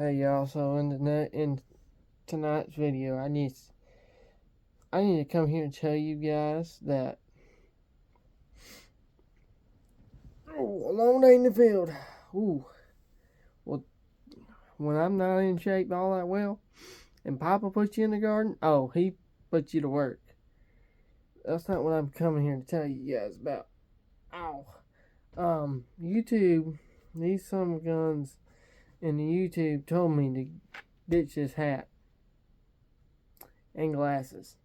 Hey y'all, so in tonight's video, I need to come here and tell you guys that a long day in the field. Ooh, well, when I'm not in shape all that well, and Papa puts you in the garden, oh, he puts you to work. That's not what I'm coming here to tell you guys about. Ow. YouTube, these summer guns in the YouTube told me to ditch this hat and glasses.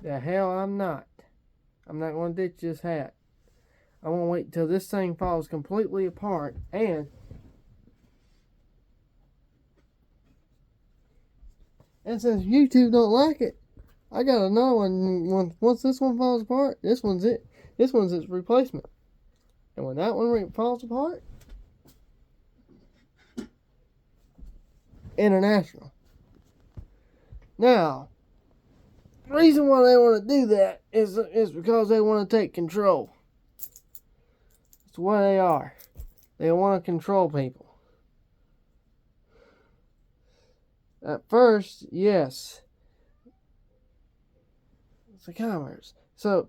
The hell I'm not. I'm not going to ditch this hat. I want to wait until this thing falls completely apart. And since YouTube don't like it, I got another one. Once this one falls apart, this one's it. This one's its replacement. And when that one falls apart, international. Now, the reason why they want to do that is because they want to take control. It's what they are. They want to control people. At first, yes. It's a commerce. So,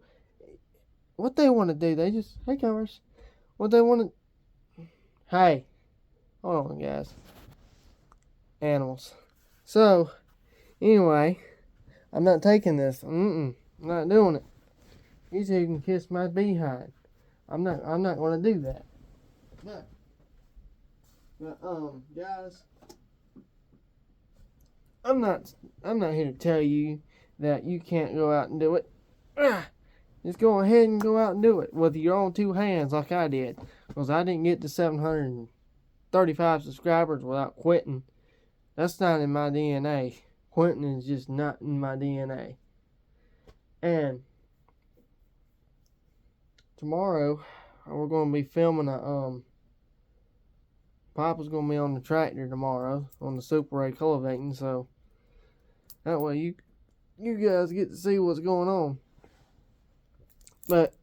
what they want to do, they just, hey, commerce. What they want to, hey, hold on, guys. Animals. So, anyway, I'm not taking this. I'm not doing it. You two can kiss my behind. I'm not going to do that. But, guys, I'm not here to tell you that you can't go out and do it. Just go ahead and go out and do it with your own two hands like I did. Because I didn't get to 735 subscribers without quitting. That's not in my DNA. Quitting is just not in my DNA. And tomorrow, we're going to be filming Papa's going to be on the tractor tomorrow on the Super A cultivating, so that way you guys get to see what's going on. But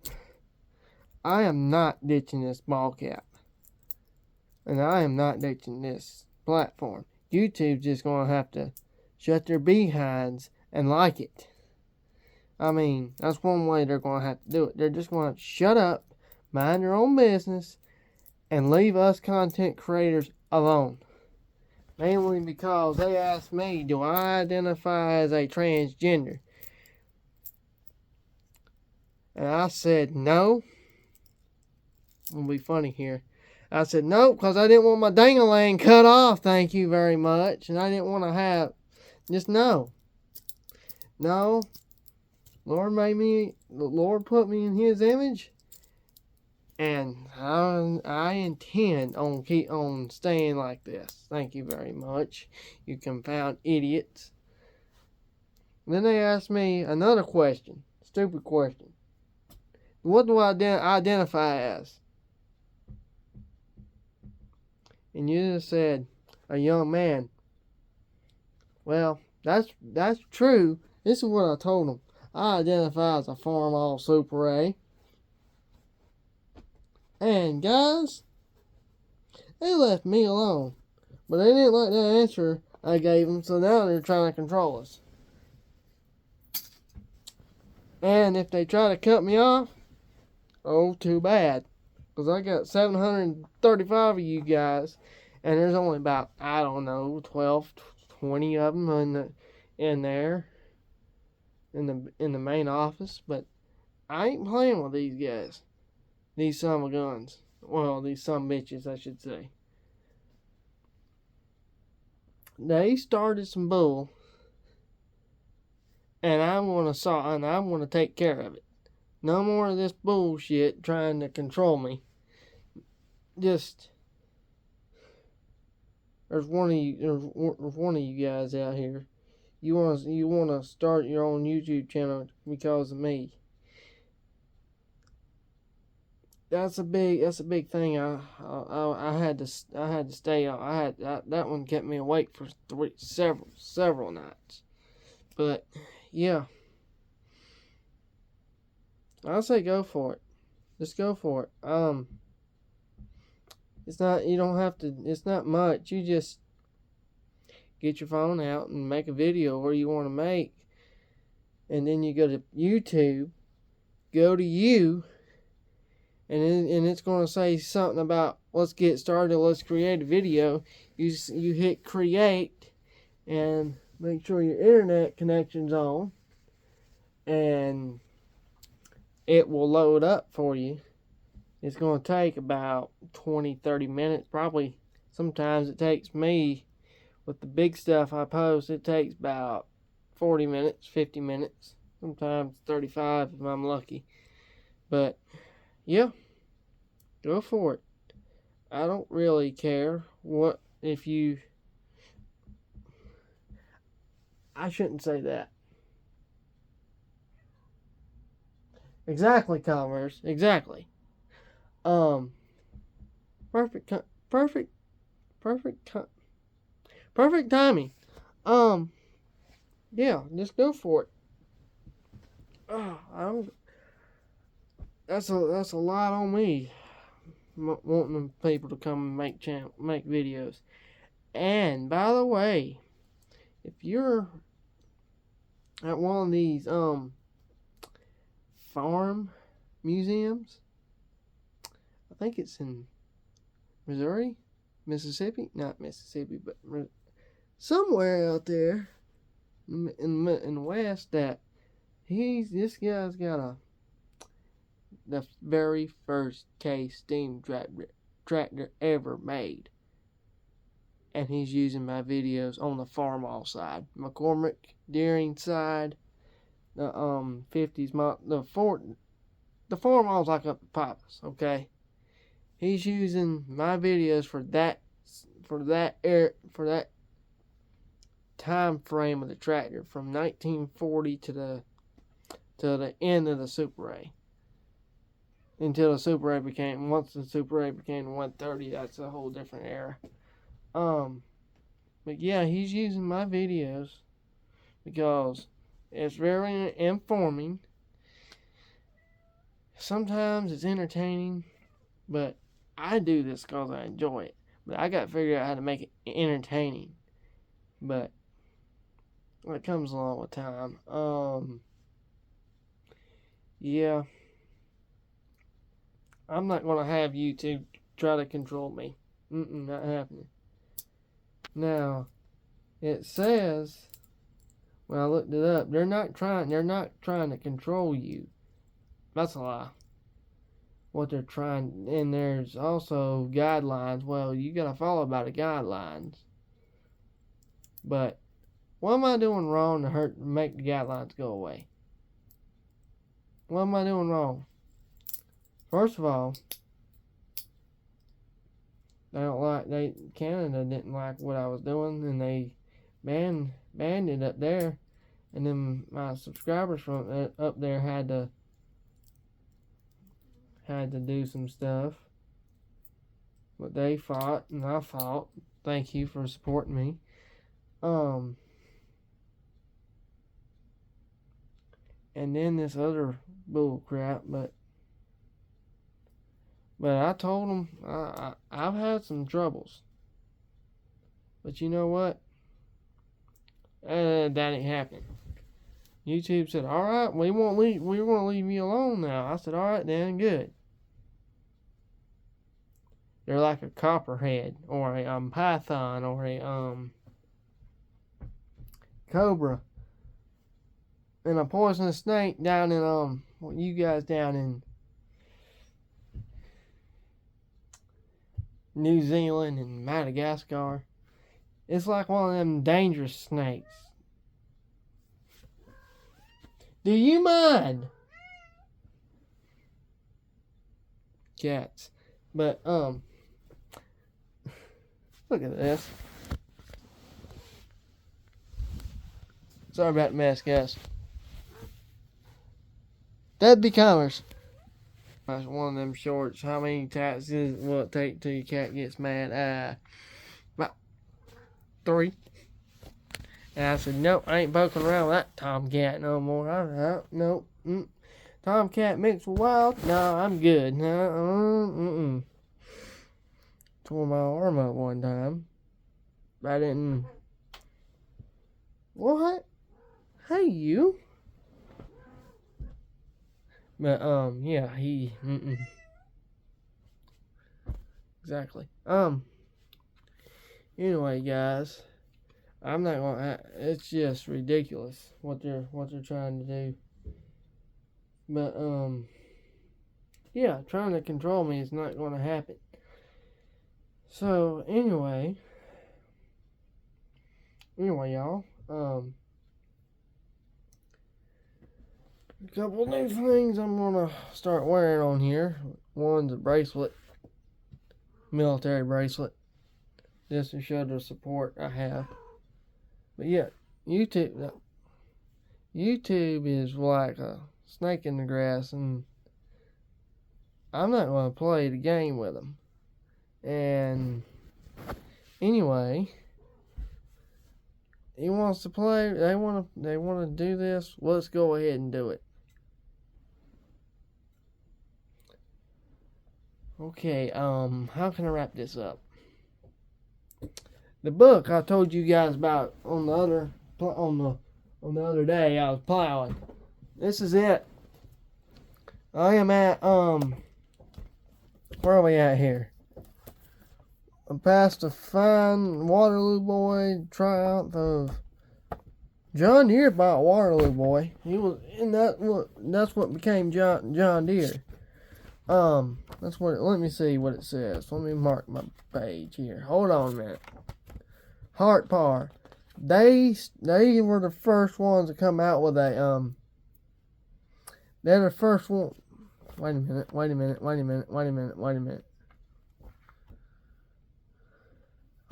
I am not ditching this ball cap. And I am not ditching this platform. YouTube's just going to have to shut their behinds and like it. I mean, that's one way they're going to have to do it. They're just going to shut up, mind their own business, and leave us content creators alone. Mainly because they asked me, do I identify as a transgender? And I said no. It'll be funny here. I said no because I didn't want my dang-a-lang cut off, thank you very much. And I didn't want to have, just no. No. The Lord put me in His image. And I intend on keep on staying like this. Thank you very much, you confound idiots. Then they asked me another question, stupid question. What do I identify as? And you just said a young man. Well, that's true. This is what I told them. I identify as a Farmall Super A. And guys, they left me alone. But they didn't like that answer I gave them, so now they're trying to control us. And if they try to cut me off, oh, too bad. Because I got 735 of you guys, and there's only about, I don't know, 12, 20 of them in there, in the main office. But I ain't playing with these guys. These son of guns. Well, these son bitches, I should say. They started some bull, and I'm gonna take care of it. No more of this bullshit trying to control me. Just there's one of you guys out here. You wanna start your own YouTube channel because of me. That's a big thing. I had to stay on. That one kept me awake for several nights. But yeah, I say go for it. Just go for it. It's not, you don't have to, it's not much. You just get your phone out and make a video where you want to make. And then you go to YouTube, go to you, and it's going to say something about, let's get started, let's create a video. You hit create, and make sure your internet connection's on, and it will load up for you. It's going to take about 20-30 minutes. Probably sometimes it takes me, with the big stuff I post, it takes about 40 minutes, 50 minutes, sometimes 35 if I'm lucky. But yeah, go for it. I don't really care what if you. I shouldn't say that. Exactly, commerce. Exactly. Perfect, perfect, perfect, perfect timing. Yeah, just go for it. That's a lot on me. Wanting people to come and make videos. And by the way, if you're at one of these farm museums, I think it's in Missouri, Mississippi, not Mississippi, but somewhere out there in the West, that this guy's got the very first case steam tractor ever made, and he's using my videos on the farmall side, McCormick Deering side, the 50s the farmall's like up to Papa's, okay. He's using my videos for that time frame of the tractor, from 1940 to the end of the Super A. Until the Super A once the Super A became 130, that's a whole different era. But yeah, he's using my videos because it's very informing. Sometimes it's entertaining, but I do this because I enjoy it. But I got to figure out how to make it entertaining. But it comes along with time. Yeah. I'm not going to have YouTube try to control me. Not happening. Now, it says, when I looked it up, they're not trying to control you. That's a lie. What they're trying, and there's also guidelines. Well, you got to follow by the guidelines. But what am I doing wrong to make the guidelines go away? What am I doing wrong? First of all, Canada didn't like what I was doing, and they banned it up there, and then my subscribers from up there had to do some stuff, but they fought and I fought. Thank you for supporting me. And then this other bull crap, but I told them I've had some troubles, but you know what? That ain't happening. YouTube said, "All right, we want to leave you alone now." I said, "All right, then, good." They're like a copperhead or a python or a cobra and a poisonous snake down in you guys down in New Zealand and Madagascar. It's like one of them dangerous snakes. Do you mind? Cats. But look at this. Sorry about the mess, guys. That'd be commerce. That's one of them shorts. How many taxes will it take till your cat gets mad? About 3. And I said, nope, I ain't poking around with that tomcat no more. Nope. Tomcat mixed with wild? No, I'm good. tore my arm up one time. I didn't. What? Hey, you. But yeah, he. Exactly. Anyway, guys, I'm not gonna. It's just ridiculous what they're trying to do. But yeah, trying to control me is not going to happen. So anyway, y'all. A couple new things I'm gonna start wearing on here. One's a bracelet, military bracelet, just to show the support I have. But yeah, YouTube is like a snake in the grass, and I'm not gonna play the game with them. And anyway, he wants to play. They want to do this. Let's go ahead and do it. Okay. How can I wrap this up? The book I told you guys about on the other day I was plowing. This is it. I am at where are we at here? I passed a fine Waterloo Boy tryout of John Deere bought Waterloo Boy. He was in that's what became John Deere. That's what. Let me see what it says. Let me mark my page here. Hold on a minute. Hart Par. They were the first ones to come out with a They're the first one. Wait a minute.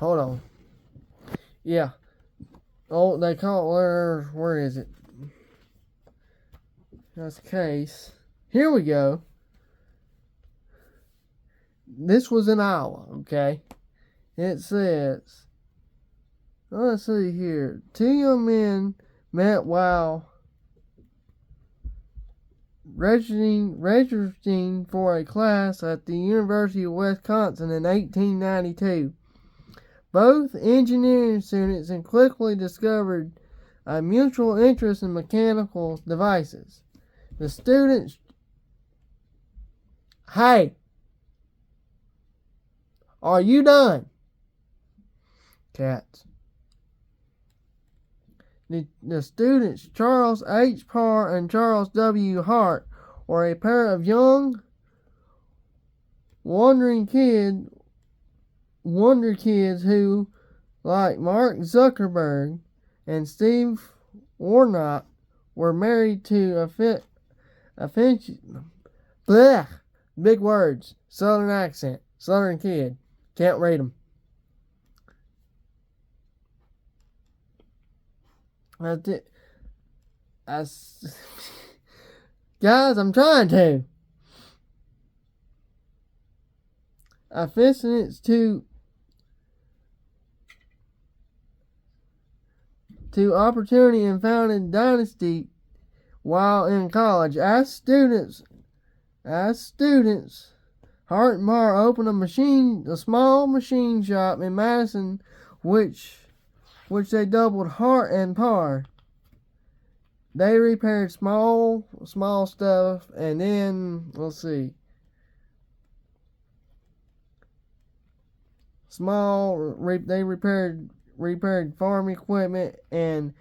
Hold on. Yeah. Oh, they call it, where is it? That's the case. Here we go. This was in Iowa, okay? It says, let's see here. 2 young men met while registering for a class at the University of Wisconsin in 1892. Both engineering students and quickly discovered a mutual interest in mechanical devices. The students... Hey! Are you done? Cats. The students, Charles H. Parr and Charles W. Hart, were a pair of young, wonder kids who, like Mark Zuckerberg and Steve Warnock, were married to big words, Southern accent, Southern kid, can't read them. That's it. Guys, I'm trying to. Affectionate to opportunity and founded dynasty while in college. As students, Hart and Parr opened a small machine shop in Madison, which they doubled Hart and Parr. They repaired small stuff, and then let's see. They repaired farm equipment and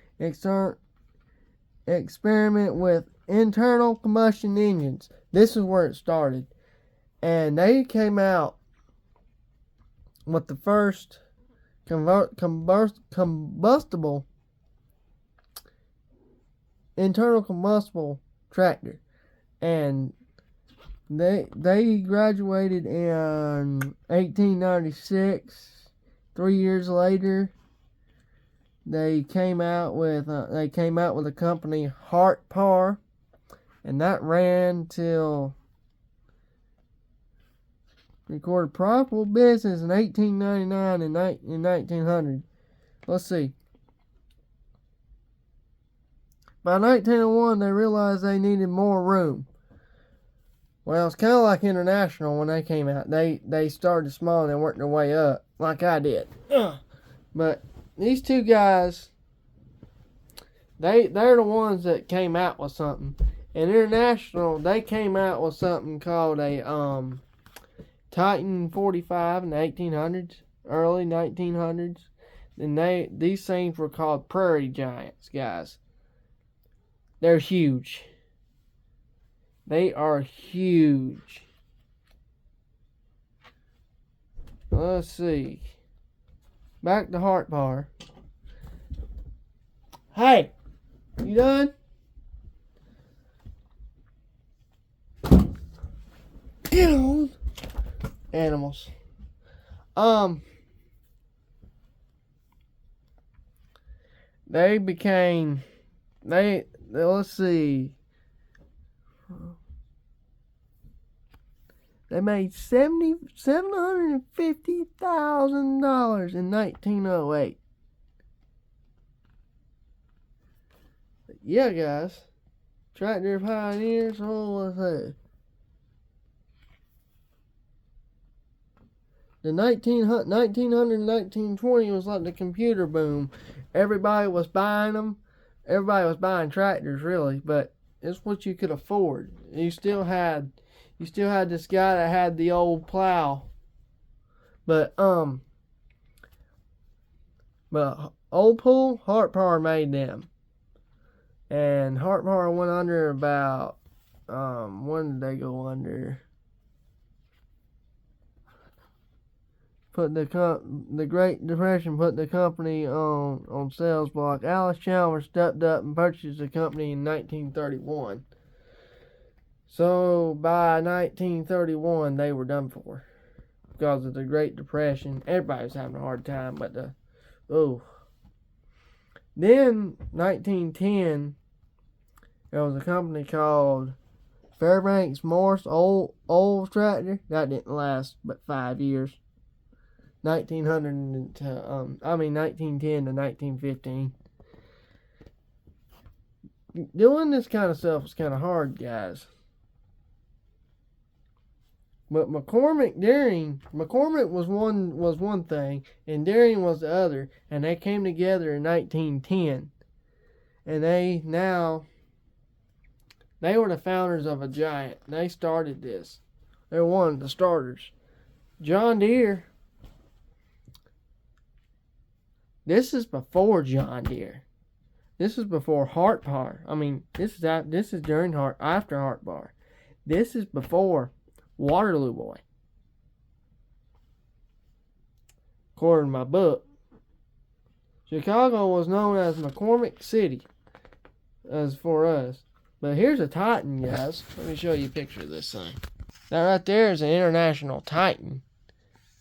experiment with internal combustion engines. This is where it started. And they came out with the first internal combustible tractor. And they graduated in 1896. 3 years later, they came out with a company, Hart Parr, and that ran till recorded profitable business in 1899 and in 1900. Let's see. By 1901, they realized they needed more room. Well, it's kind of like International when they came out. They started small and they worked their way up, like I did. But these two guys, they're the ones that came out with something. And International, they came out with something called a Titan 45 in the 1800s, early 1900s. And these things were called Prairie Giants, guys. They're huge. They are huge. Let's see. Back to Heart Bar. Hey, you done? Get on. Animals. They became, let's see. They made $750,000 in 1908. Yeah, guys. Tractor pioneers, what's that? The 1900 and 1920 was like the computer boom. Everybody was buying them. Everybody was buying tractors, really, but it's what you could afford. You still had this guy that had the old plow. But Old Pool, Hart Power made them. And Hart Power went under about when did they go under? The Great Depression put the company on sales block. Alice Chalmers stepped up and purchased the company in 1931. So by 1931 they were done for because of the Great Depression. Everybody was having a hard time, but then 1910 there was a company called Fairbanks Morse old tractor that didn't last but 5 years. 1910 to 1915. Doing this kind of stuff was kind of hard, guys. But McCormick was one thing, and Daring was the other, and they came together in 1910, and they were the founders of a giant. They started this. They're one of the starters. John Deere. This is before John Deere. This is before Hart Bar. This is during after Hart Bar. This is before Waterloo Boy. According to my book, Chicago was known as McCormick City as for us. But here's a Titan, guys. Let me show you a picture of this thing. That right there is an International Titan.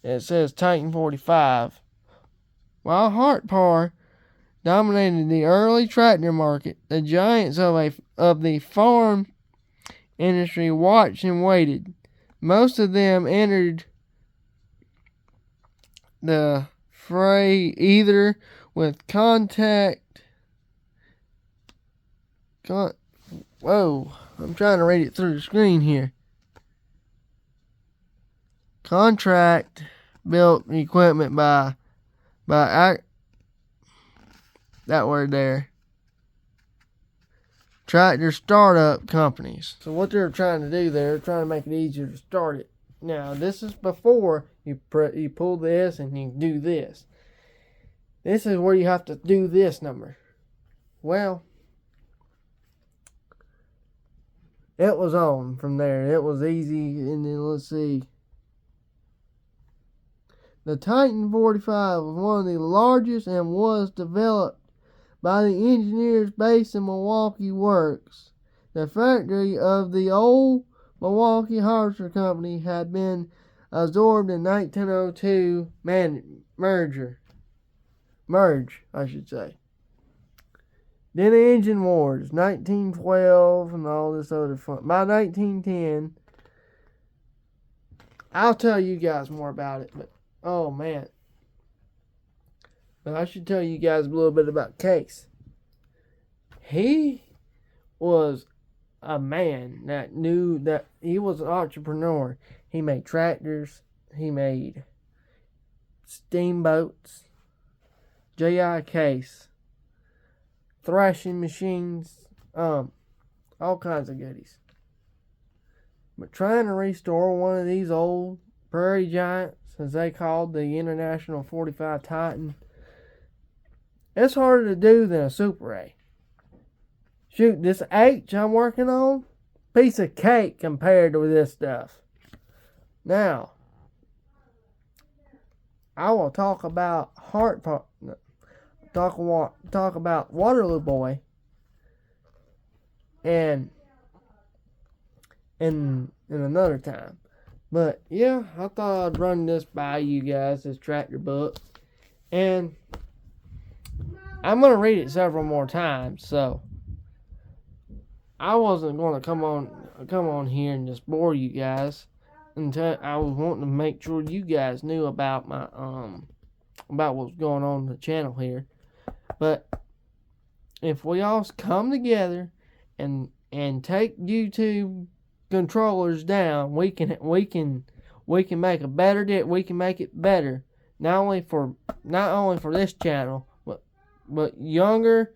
It says Titan 45. While Hart Power dominated the early tractor market, the giants of the farm industry watched and waited. Most of them entered the fray either with whoa, I'm trying to read it through the screen here. Contract built equipment by that word there. Tractor startup companies. So what they're trying to do, they're trying to make it easier to start it. Now, this is before you pull this and you do this. This is where you have to do this number. Well, it was on from there. It was easy, and then let's see. The Titan 45 was one of the largest and was developed by the engineers based in Milwaukee Works. The factory of the old Milwaukee Harvester Company had been absorbed in 1902 merge, I should say. Then the engine wars, 1912 and all this other fun. By 1910, I'll tell you guys more about it, but oh man. But I should tell you guys a little bit about Case. He was a man that knew that he was an entrepreneur. He made tractors, he made steamboats, J.I. Case, thrashing machines, all kinds of goodies. But trying to restore one of these old prairie giants, as they called the International 45 Titan, it's harder to do than a Super A. Shoot, this H I'm working on, piece of cake compared to this stuff. Now, I will talk about talk about Waterloo Boy and in another time. But yeah, I thought I'd run this by you guys, this tractor book, and I'm gonna read it several more times. So I wasn't gonna come on here and just bore you guys. Until I was wanting to make sure you guys knew about my about what's going on the channel here. But if we all come together and take YouTube controllers down, we can make a better we can make it better, not only for this channel, but younger,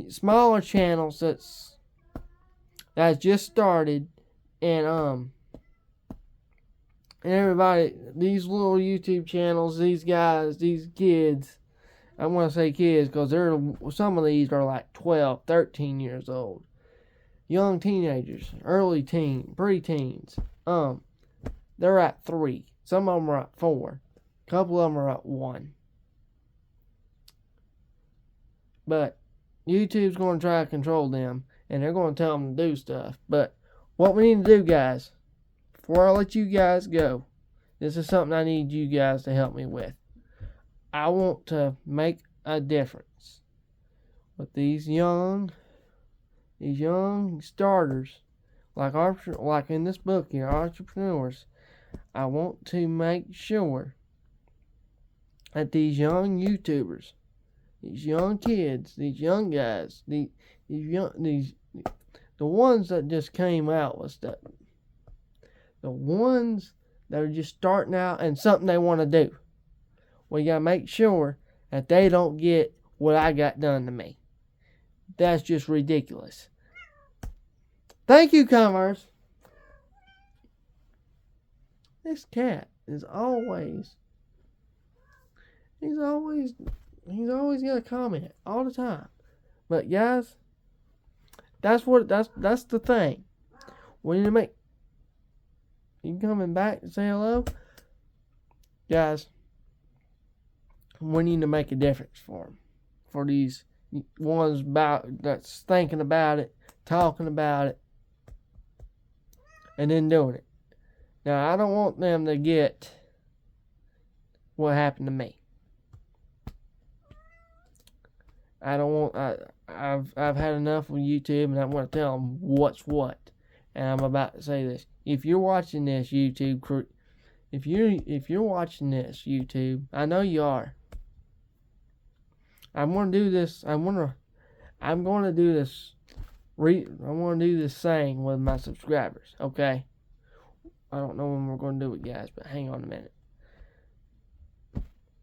smaller channels that's just started, and everybody, these little YouTube channels, these guys, these kids, I want to say kids because some of these are like 12, 13 years old. Young teenagers, early pre-teens. They're at 3. Some of them are at 4. A couple of them are at 1. But YouTube's going to try to control them, and they're going to tell them to do stuff. But what we need to do, guys, before I let you guys go, this is something I need you guys to help me with. I want to make a difference with these young starters, like in this book here, entrepreneurs. I want to make sure that these young YouTubers, these young kids, these young guys, the ones that just came out with stuff, the ones that are just starting out and something they want to do, we gotta make sure that they don't get what I got done to me. That's just ridiculous. Thank you, Commerce. This cat is always, he's always got a comment all the time. But guys, that's the thing. We need to make, you coming back to say hello? Guys, we need to make a difference for them. For these ones that's thinking about it, talking about it, and then doing it. Now, I don't want them to get what happened to me. I don't want. I've had enough of YouTube, and I want to tell them what's what. And I'm about to say this: if you're watching this, YouTube, if you're watching this, YouTube, I know you are. I'm gonna do this. I want to do this saying with my subscribers. Okay. I don't know when we're going to do it, guys, but hang on a minute.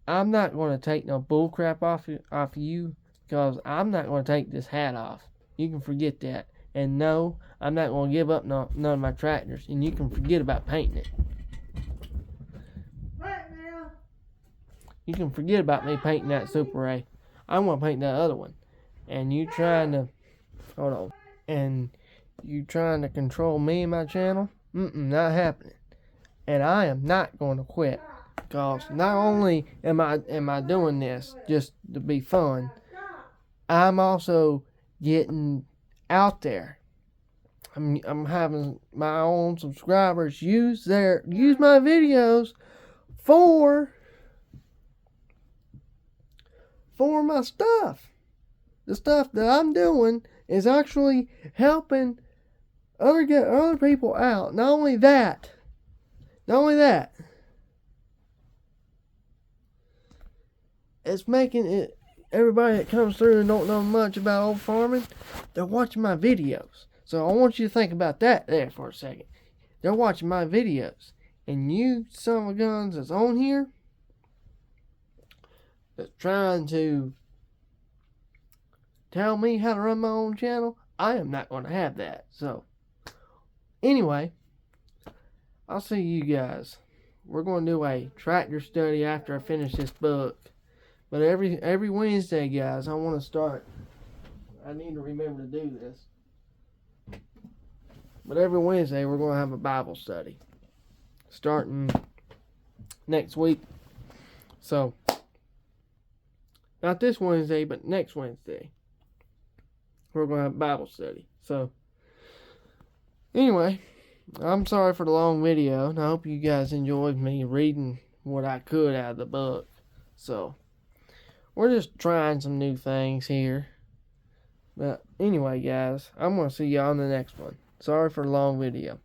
I'm not going to take no bull crap off you, because I'm not going to take this hat off. You can forget that. And no, I'm not going to give up none of my tractors, and you can forget about painting it. Right now. You can forget about me painting that Super A. I'm going to paint that other one. And you trying to, hold on, and you trying to control me and my channel? Not happening. And I am not going to quit, because not only am I doing this just to be fun, I'm also getting out there. I'm having my own subscribers use my videos for my stuff. The stuff that I'm doing is actually helping other people out. Not only that, it's making it, everybody that comes through and don't know much about old farming, they're watching my videos. So I want you to think about that there for a second. They're watching my videos. And you son of a guns that's on here, that's trying to tell me how to run my own channel, I am not going to have that. So, anyway, I'll see you guys. We're going to do a tractor study after I finish this book. But every Wednesday, guys, I want to start. I need to remember to do this. But every Wednesday, we're going to have a Bible study. Starting next week. So, not this Wednesday, but next Wednesday. We're going to have Bible study. So, anyway, I'm sorry for the long video. And I hope you guys enjoyed me reading what I could out of the book. So, we're just trying some new things here. But anyway, guys, I'm going to see y'all in the next one. Sorry for the long video.